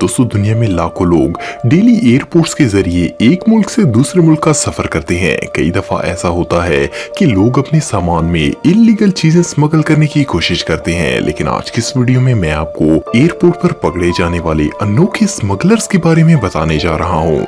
दोस्तों दुनिया में लाखों लोग डेली एयरपोर्ट्स के जरिए एक मुल्क से दूसरे मुल्क का सफर करते हैं। कई दफा ऐसा होता है कि लोग अपने सामान में इल्लीगल चीजें स्मगल करने की कोशिश करते हैं, लेकिन आज की इस वीडियो में मैं आपको एयरपोर्ट पर पकड़े जाने वाले अनोखे स्मगलर्स के बारे में बताने जा रहा हूँ।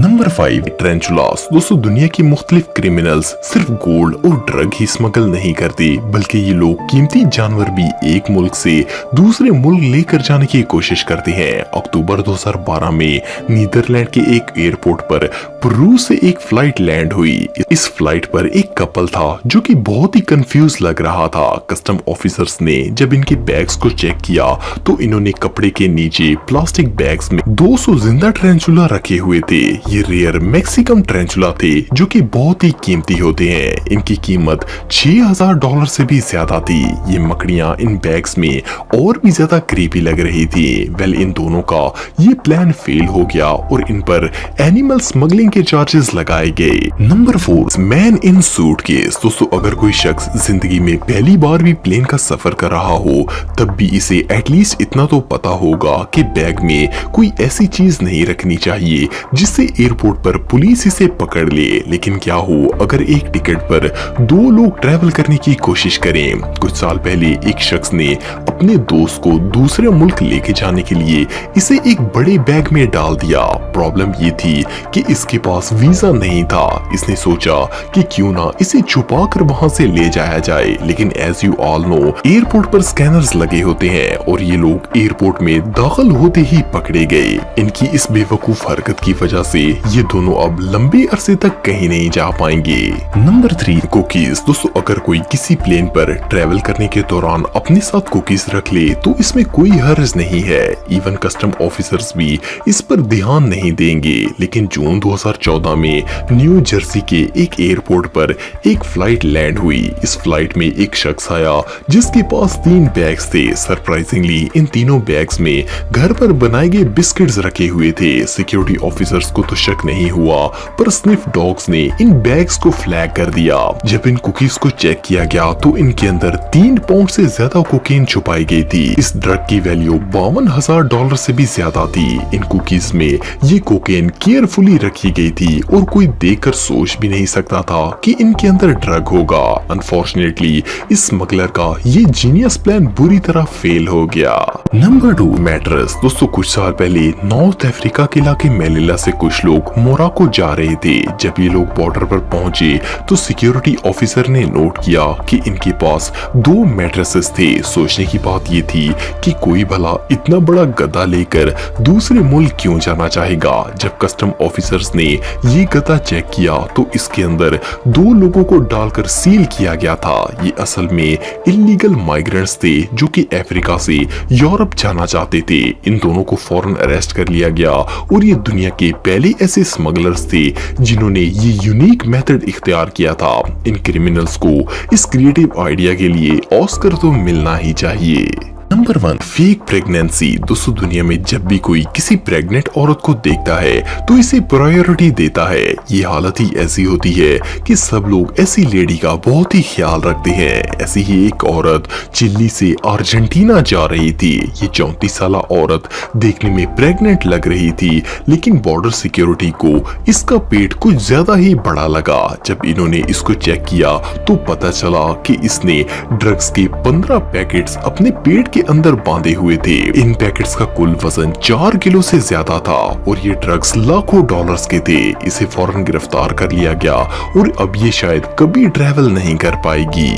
नंबर 5 ट्रेंचुलास। दोस्तों दुनिया की मुख्तलिफ क्रिमिनल्स सिर्फ गोल्ड और ड्रग ही स्मगल नहीं करते, बल्कि ये लोग कीमती जानवर भी एक मुल्क से दूसरे मुल्क लेकर जाने की कोशिश करते हैं। अक्टूबर 2012 में नीदरलैंड के एक एयरपोर्ट पर पेरू से एक फ्लाइट लैंड हुई। इस फ्लाइट पर एक कपल था जो कि बहुत ही कंफ्यूज लग रहा था। कस्टम ऑफिसर्स ने जब इनके बैग्स को चेक किया तो इन्होंने कपड़े के नीचे प्लास्टिक बैग्स में 200 जिंदा ट्रेंचुला रखे हुए थे। ये रेयर मैक्सिकम ट्रेंचुला थे जो कि बहुत ही कीमती होते हैं। इनकी कीमत $6000 से भी ज्यादा थी। ये मकड़ियां इन बैग्स में और भी ज्यादा क्रीपी लग रही थी। वेल इन दोनों का ये प्लान फेल हो गया और इन पर एनिमल स्मगलिंग के चार्जेस लगाए गए। Number 4 man in suitcase. दोस्तों अगर कोई शख्स जिंदगी में पहली बार भी प्लेन का सफर कर रहा हो तब भी इसे एटलीस्ट इतना तो पता होगा कि बैग में कोई ऐसी चीज नहीं रखनी चाहिए जिससे एयरपोर्ट पर पुलिस इसे पकड़ ले। लेकिन क्या हो अगर एक टिकट पर 2 लोग ट्रैवल करने की कोशिश करें। कुछ साल पहले एक शख्स ने अपने दोस्त को दूसरे मुल्क लेके जाने के लिए इसे एक बड़े बैग में डाल दिया। प्रॉब्लम ये थी कि इसके पास वीजा नहीं था। इसने सोचा कि क्यों ना इसे छुपा कर वहां से ले जाया जाए, लेकिन as you all know airport पर स्कैनर्स लगे होते हैं और ये लोग एयरपोर्ट में दाखिल होते ही पकड़े गए। इनकी इस बेवकूफ हरकत की वजह से ये दोनों अब लंबे अरसे तक कहीं नहीं जा पाएंगे। Number 3 cookies. दोस्तों अगर कोई किसी प्लेन पर ट्रैवल करने के दौरान अपने साथ कुकीज रख ले तो इसमें कोई हर्ज नहीं है। इवन कस्टम ऑफिसर्स भी इस पर ध्यान नहीं देंगे। लेकिन जून 2014 में न्यू जर्सी के एक एयरपोर्ट पर एक फ्लाइट लैंड हुई। इस फ्लाइट में एक शख्स आया जिसके पास 3 बैग्स थे। सरप्राइजिंगली इन तीनों बैग्स में घर पर बनाए गए बिस्किट्स रखे हुए थे। सिक्योरिटी ऑफिसर्स को तो शक नहीं हुआ, पर स्निफ डॉग्स ने इन बैग्स को फ्लैग कर दिया। जब इन कुकीज को चेक किया गया तो इनके अंदर 3 पाउंड से ज्यादा कोकेन छुपाई गई थी। इस ड्रग की वैल्यू $52,000 से भी ज्यादा थी। इन कुकीज में ये कोकेन केयरफुली रखी गई थी और कोई देखकर सोच भी नहीं सकता था कि इनके अंदर ड्रग होगा। अनफॉर्चुनेटली इस स्मगलर का ये जीनियस प्लान बुरी तरह फेल हो गया। Number 2 mattress. दोस्तों कुछ साल पहले नॉर्थ अफ्रीका के इलाके मेलिला से कुछ लोग मोरक्को जा रहे थे। जब ये लोग बॉर्डर पर पहुंचे तो सिक्योरिटी ऑफिसर ने नोट किया कि इनके पास 2 मैट्रेसेस थे। सोचने की बात ये थी कि कोई भला इतना बड़ा गद्दा लेकर दूसरे मुल्क क्यों जाना चाहेगा। जब कस्टम ऑफिसर्स ने ये गद्दा चेक किया तो इसके अंदर 2 लोगों को डालकर सील किया गया था। ये असल में इल्लीगल माइग्रेंट्स थे जो कि अफ्रीका से यूरोप जाना चाहते थे। इन दोनों को फौरन अरेस्ट कर लिया गया और ये दुनिया के पहले ऐसे स्मगलर्स थे जिन्होंने ये यूनिक मेथड इख्तियार किया था। इन क्रिमिनल्स को इस क्रिएटिव आइडिया के लिए ऑस्कर तो मिलना ही चाहिए। Number 1 fake pregnancy. दोस्तों दुनिया में जब भी कोई किसी प्रेग्नेंट औरत को देखता है तो इसे प्रायोरिटी देता है। ये हालत ही ऐसी होती है कि सब लोग ऐसी लेडी का बहुत ही ख्याल रखते हैं। ऐसी ही एक औरत चिली से अर्जेंटीना जा रही थी। ये 34 साल औरत देखने में प्रेग्नेंट लग रही थी, लेकिन बॉर्डर सिक्योरिटी को इसका पेट कुछ ज्यादा ही बड़ा लगा। जब इन्होंने इसको चेक किया तो पता चला कि इसने ड्रग्स के 15 पैकेट्स अपने पेट के अंदर बांधे हुए थे। इन पैकेट्स का कुल वजन 4 किलो से ज्यादा था और ये ड्रग्स लाखों डॉलर्स के थे। इसे फौरन गिरफ्तार कर लिया गया और अब ये शायद कभी ट्रैवल नहीं कर पाएगी।